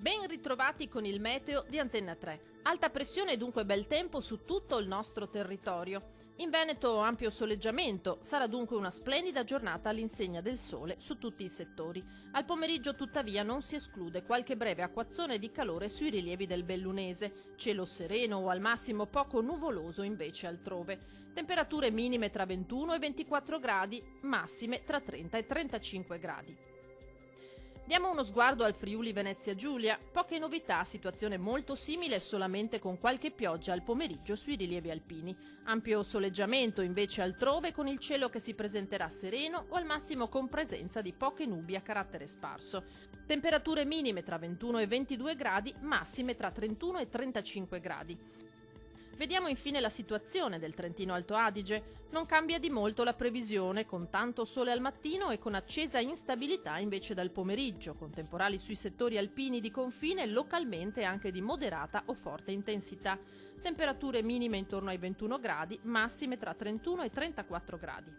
Ben ritrovati con il meteo di Antenna 3. Alta pressione e dunque bel tempo su tutto il nostro territorio. In Veneto ampio soleggiamento, sarà dunque una splendida giornata all'insegna del sole su tutti i settori. Al pomeriggio tuttavia non si esclude qualche breve acquazzone di calore sui rilievi del Bellunese, cielo sereno o al massimo poco nuvoloso invece altrove. Temperature minime tra 21 e 24 gradi, massime tra 30 e 35 gradi. Diamo uno sguardo al Friuli Venezia Giulia, poche novità, situazione molto simile solamente con qualche pioggia al pomeriggio sui rilievi alpini. Ampio soleggiamento invece altrove con il cielo che si presenterà sereno o al massimo con presenza di poche nubi a carattere sparso. Temperature minime tra 21 e 22 gradi, massime tra 31 e 35 gradi. Vediamo infine la situazione del Trentino Alto Adige. Non cambia di molto la previsione, con tanto sole al mattino e con accesa instabilità invece dal pomeriggio, con temporali sui settori alpini di confine localmente anche di moderata o forte intensità. Temperature minime intorno ai 21 gradi, massime tra 31 e 34 gradi.